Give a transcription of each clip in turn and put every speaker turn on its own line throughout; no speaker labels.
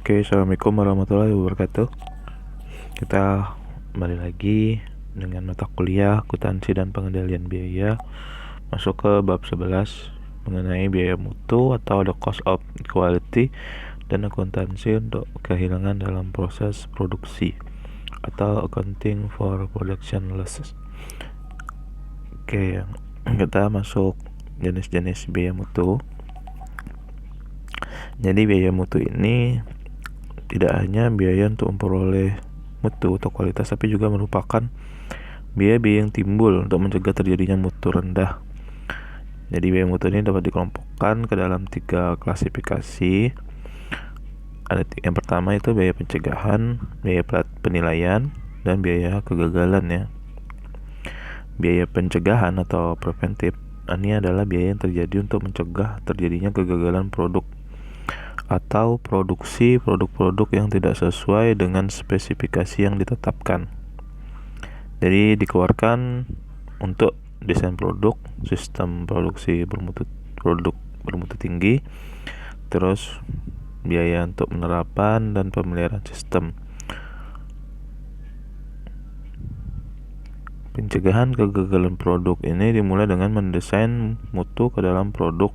Oke, assalamualaikum warahmatullahi wabarakatuh. Kita kembali lagi dengan mata kuliah akuntansi dan pengendalian biaya. Masuk ke bab 11 mengenai biaya mutu atau the cost of quality dan akuntansi untuk kehilangan dalam proses produksi atau accounting for production losses. Oke, kita masuk jenis-jenis biaya mutu. Jadi biaya mutu ini tidak hanya biaya untuk memperoleh mutu atau kualitas, tapi juga merupakan biaya-biaya yang timbul untuk mencegah terjadinya mutu rendah. Jadi biaya mutu ini dapat dikelompokkan ke dalam 3 klasifikasi. Ada yang pertama itu biaya pencegahan, biaya penilaian, dan biaya kegagalan ya. Biaya pencegahan atau preventif ini adalah biaya yang terjadi untuk mencegah terjadinya kegagalan produk atau produksi produk-produk yang tidak sesuai dengan spesifikasi yang ditetapkan. Jadi dikeluarkan untuk desain produk, sistem produksi produk bermutu tinggi, terus biaya untuk penerapan dan pemeliharaan sistem. Pencegahan kegagalan produk ini dimulai dengan mendesain mutu ke dalam produk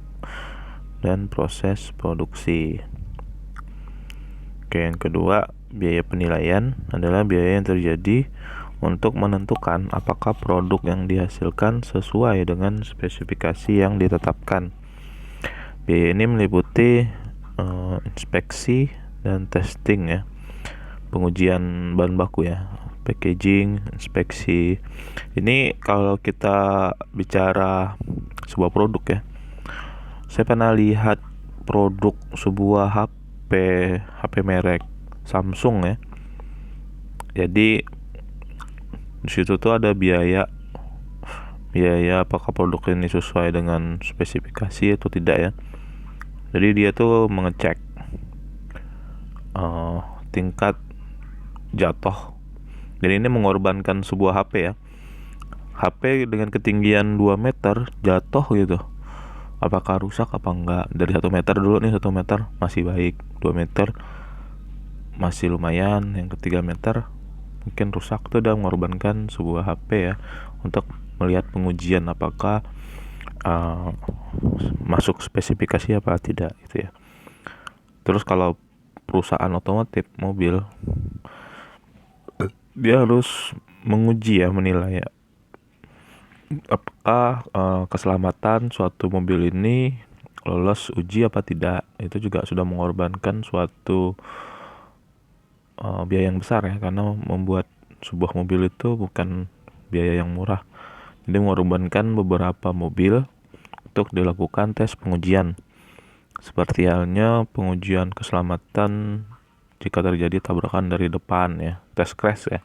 dan proses produksi. Oke, yang kedua, biaya penilaian adalah biaya yang terjadi untuk menentukan apakah produk yang dihasilkan sesuai dengan spesifikasi yang ditetapkan. Biaya ini meliputi inspeksi dan testing ya, pengujian bahan baku ya, packaging, inspeksi. Ini kalau kita bicara sebuah produk ya, saya pernah lihat produk sebuah HP merek Samsung ya. Jadi di situ tuh ada biaya apakah produk ini sesuai dengan spesifikasi atau tidak ya. Jadi dia tuh mengecek tingkat jatuh. Jadi ini mengorbankan sebuah HP ya. HP dengan ketinggian 2 meter jatuh gitu, apakah rusak apa enggak. Dari 1 meter dulu nih, 1 meter masih baik, 2 meter masih lumayan, yang ke 3 meter mungkin rusak. Tuh udah mengorbankan sebuah HP ya, untuk melihat pengujian apakah masuk spesifikasi apa tidak gitu ya. Terus kalau perusahaan otomotif mobil, dia harus menguji ya, menilai ya, apakah keselamatan suatu mobil ini lolos uji apa tidak. Itu juga sudah mengorbankan suatu biaya yang besar ya, karena membuat sebuah mobil itu bukan biaya yang murah. Jadi mengorbankan beberapa mobil untuk dilakukan tes pengujian, seperti halnya pengujian keselamatan jika terjadi tabrakan dari depan ya, tes crash ya.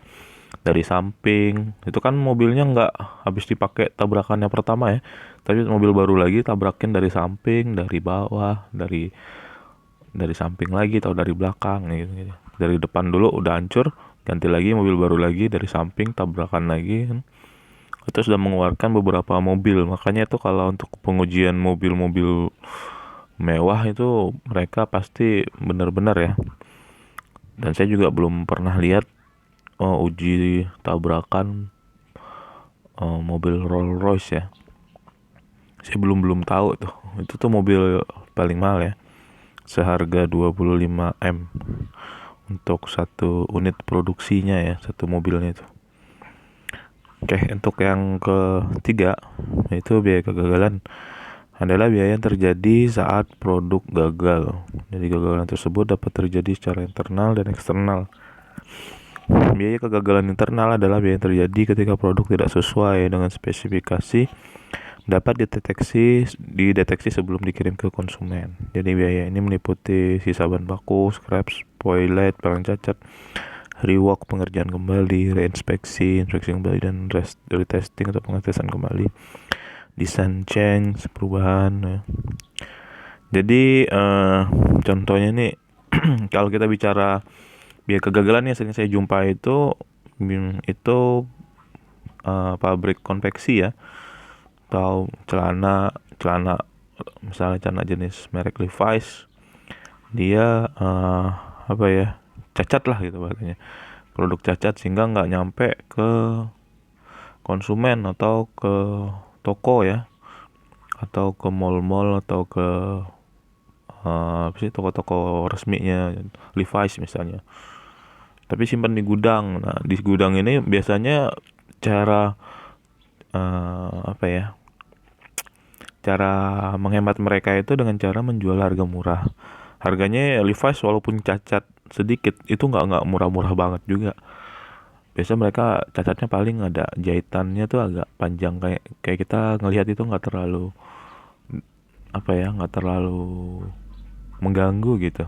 Dari samping, itu kan mobilnya nggak habis dipakai tabrakannya pertama ya, tapi mobil baru lagi tabrakin dari samping, dari bawah, dari samping lagi atau dari belakang gitu. Dari depan dulu udah hancur, ganti lagi mobil baru lagi, dari samping tabrakan lagi kan. Itu sudah mengeluarkan beberapa mobil. Makanya itu kalau untuk pengujian mobil-mobil mewah itu mereka pasti benar-benar ya. Dan saya juga belum pernah lihat uji tabrakan mobil Rolls Royce ya. Saya belum tahu tuh. Itu tuh mobil paling mahal ya, seharga 25M untuk satu unit produksinya ya, satu mobilnya itu. Oke, untuk yang ketiga, yaitu biaya kegagalan, adalah biaya yang terjadi saat produk gagal. Jadi kegagalan tersebut dapat terjadi secara internal dan eksternal. Biaya kegagalan internal adalah biaya yang terjadi ketika produk tidak sesuai dengan spesifikasi, dapat dideteksi sebelum dikirim ke konsumen. Jadi biaya ini meliputi sisa bahan baku, scrap, spoiler, barang cacat, rework, pengerjaan kembali, reinspeksi, inspeksi kembali, dan retesting atau pengetesan kembali, design change, perubahan ya. Jadi contohnya nih kalau kita bicara biaya kegagalan yang sering saya jumpa itu pabrik konveksi ya, atau celana misalnya celana jenis merek Levi's, dia cacat lah gitu bahasanya, produk cacat, sehingga nggak nyampe ke konsumen atau ke toko ya, atau ke mall-mall, atau ke toko-toko resminya Levi's misalnya, tapi simpan di gudang. Nah, di gudang ini biasanya cara eh, apa ya cara menghemat mereka itu dengan cara menjual harga murah. Harganya Levi's walaupun cacat sedikit itu nggak murah-murah banget juga. Biasanya mereka cacatnya paling ada jahitannya tuh agak panjang, kayak kayak kita ngelihat itu nggak terlalu mengganggu gitu.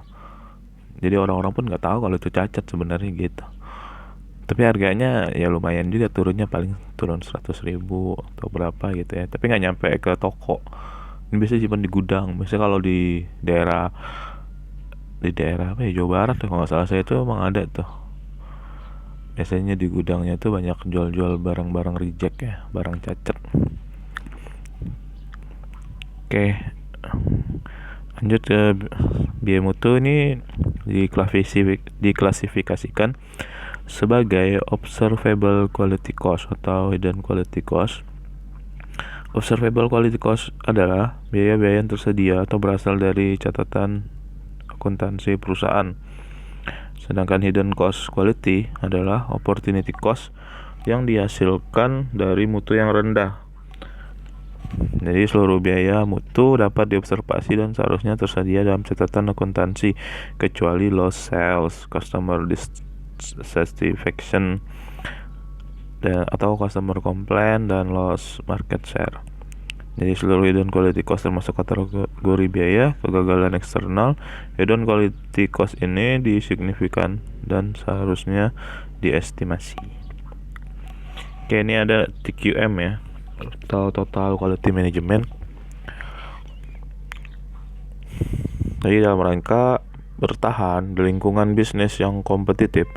Jadi orang-orang pun nggak tahu kalau itu cacat sebenarnya gitu. Tapi harganya ya lumayan juga, turunnya paling turun 100.000 atau berapa gitu ya. Tapi nggak nyampe ke toko. Ini biasanya cuma di gudang. Biasanya kalau di daerah apa ya, Jawa Barat tuh kalau nggak salah saya, itu emang ada tuh. Biasanya di gudangnya tuh banyak jual-jual barang-barang reject ya, barang cacat. Oke, lanjut ke biaya mutu. Ini diklasifikasikan sebagai observable quality cost atau hidden quality cost. Observable quality cost adalah biaya-biaya yang tersedia atau berasal dari catatan akuntansi perusahaan. Sedangkan hidden cost quality adalah opportunity cost yang dihasilkan dari mutu yang rendah. Jadi seluruh biaya mutu dapat diobservasi dan seharusnya tersedia dalam catatan akuntansi, kecuali lost sales, customer dissatisfaction, atau customer complaint, dan lost market share. Jadi seluruh hidden quality cost termasuk kategori biaya kegagalan eksternal. Hidden quality cost ini disignifikan dan seharusnya diestimasi. Oke, ini ada TQM ya, atau Total Quality Management. Jadi dalam rangka bertahan di lingkungan bisnis yang kompetitif,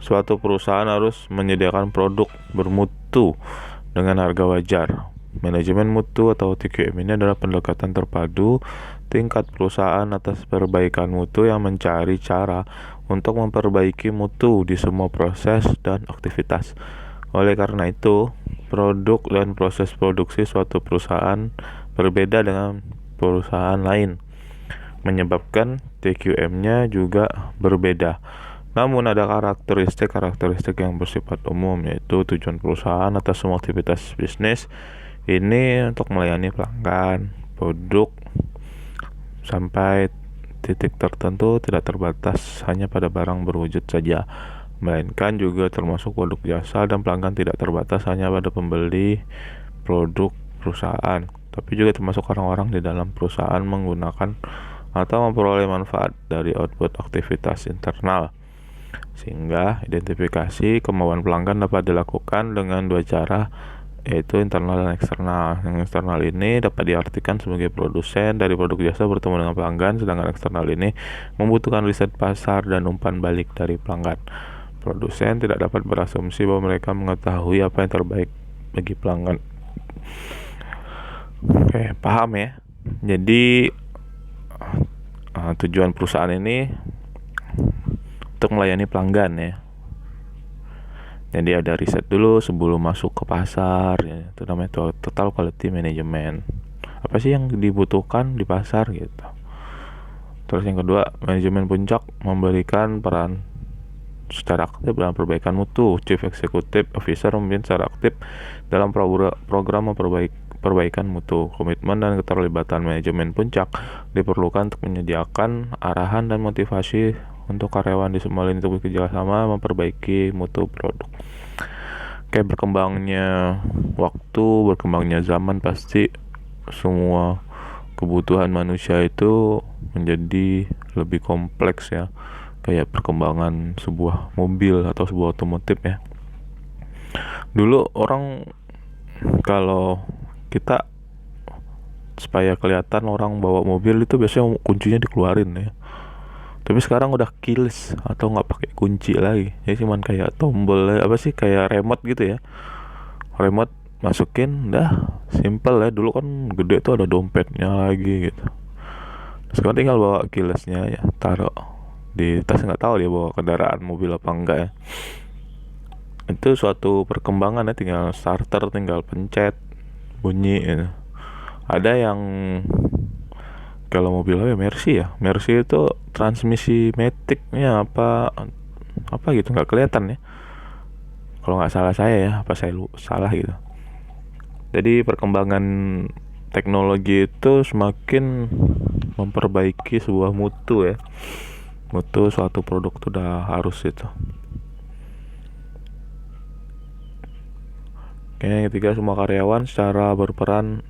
suatu perusahaan harus menyediakan produk bermutu dengan harga wajar. Manajemen mutu atau TQM ini adalah pendekatan terpadu tingkat perusahaan atas perbaikan mutu yang mencari cara untuk memperbaiki mutu di semua proses dan aktivitas. Oleh karena itu, produk dan proses produksi suatu perusahaan berbeda dengan perusahaan lain, menyebabkan TQM-nya juga berbeda. Namun ada karakteristik yang bersifat umum, yaitu tujuan perusahaan atas semua aktivitas bisnis ini untuk melayani pelanggan. Produk sampai titik tertentu tidak terbatas hanya pada barang berwujud saja, melainkan juga termasuk produk jasa, dan pelanggan tidak terbatas hanya pada pembeli produk perusahaan, tapi juga termasuk orang-orang di dalam perusahaan menggunakan atau memperoleh manfaat dari output aktivitas internal. Sehingga identifikasi kemauan pelanggan dapat dilakukan dengan dua cara, yaitu internal dan eksternal. Yang eksternal ini dapat diartikan sebagai produsen dari produk jasa bertemu dengan pelanggan, sedangkan eksternal ini membutuhkan riset pasar dan umpan balik dari pelanggan. Produsen tidak dapat berasumsi bahwa mereka mengetahui apa yang terbaik bagi pelanggan. Oke, paham ya? Jadi tujuan perusahaan ini untuk melayani pelanggan ya. Jadi ada riset dulu sebelum masuk ke pasar ya. Itu namanya Total Quality Management. Apa sih yang dibutuhkan di pasar gitu. Terus yang kedua, manajemen puncak memberikan peran secara aktif dalam perbaikan mutu. Chief Executive Officer memimpin secara aktif dalam program perbaikan mutu. Komitmen dan keterlibatan manajemen puncak diperlukan untuk menyediakan arahan dan motivasi untuk karyawan di semua lini untuk bekerja sama memperbaiki mutu produk. Kayak berkembangnya waktu, berkembangnya zaman, pasti semua kebutuhan manusia itu menjadi lebih kompleks ya. Kayak perkembangan sebuah mobil atau sebuah otomotif ya. Dulu orang, kalau kita supaya kelihatan orang bawa mobil itu biasanya kuncinya dikeluarin ya. Tapi sekarang udah keyless atau nggak pakai kunci lagi, ya cuman kayak tombol kayak remote gitu ya, remote masukin dah, simple ya. Dulu kan gede tuh ada dompetnya lagi gitu. Sekarang tinggal bawa keylessnya ya, taruh di tas, nggak tahu dia bawa kendaraan mobil apa enggak ya. Itu suatu perkembangan ya, tinggal starter, tinggal pencet bunyi ya. Ada yang kalau mobil apa ya, Mercy itu transmisi maticnya apa gitu, nggak kelihatan ya kalau nggak salah saya ya, apa saya salah gitu. Jadi perkembangan teknologi itu semakin memperbaiki sebuah mutu ya, mutu suatu produk itu udah harus itu. Yang ketiga, semua karyawan berperan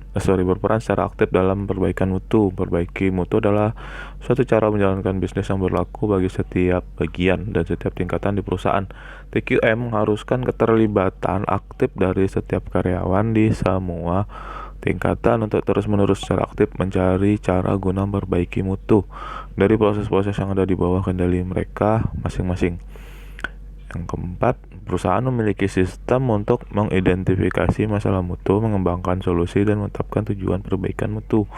secara aktif dalam perbaikan mutu. Perbaiki mutu adalah suatu cara menjalankan bisnis yang berlaku bagi setiap bagian dan setiap tingkatan di perusahaan. TQM mengharuskan keterlibatan aktif dari setiap karyawan di semua tingkatan untuk terus-menerus secara aktif mencari cara guna memperbaiki mutu dari proses-proses yang ada di bawah kendali mereka masing-masing. Yang keempat, perusahaan memiliki sistem untuk mengidentifikasi masalah mutu, mengembangkan solusi, dan menetapkan tujuan perbaikan mutu.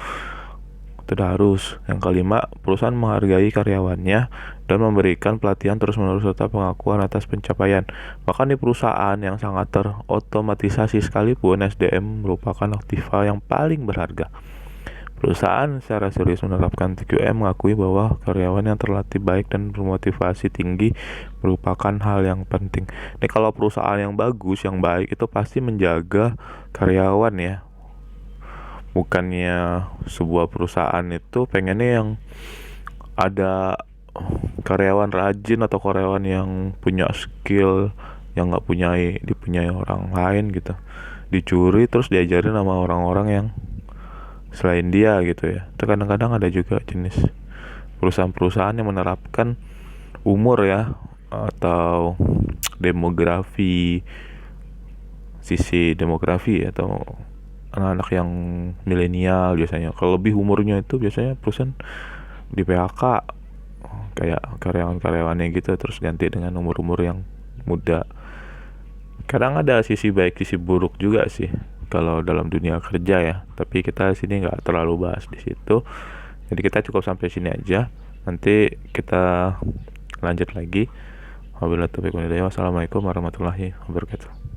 Tidak harus. Yang kelima, perusahaan menghargai karyawannya dan memberikan pelatihan terus-menerus serta pengakuan atas pencapaian. Bahkan di perusahaan yang sangat terotomatisasi sekalipun, SDM merupakan aktiva yang paling berharga. Perusahaan secara serius menerapkan TQM mengakui bahwa karyawan yang terlatih baik dan bermotivasi tinggi merupakan hal yang penting. Ini kalau perusahaan yang bagus, yang baik itu pasti menjaga karyawan ya. Bukannya sebuah perusahaan itu pengennya yang ada karyawan rajin atau karyawan yang punya skill yang dipunyai orang lain gitu, dicuri terus diajarin sama orang-orang yang selain dia gitu ya. Itu kadang-kadang ada juga jenis perusahaan-perusahaan yang menerapkan umur ya, atau sisi demografi atau anak-anak yang milenial biasanya. Kalau lebih umurnya itu biasanya perusahaan di PHK kayak karyawan-karyawannya gitu, terus ganti dengan umur-umur yang muda. Kadang ada sisi baik sisi buruk juga sih kalau dalam dunia kerja ya, tapi kita sini nggak terlalu bahas di situ. Jadi kita cukup sampai sini aja, nanti kita lanjut lagi. Wabillahi taufiq wal hidayah. Wassalamualaikum warahmatullahi wabarakatuh.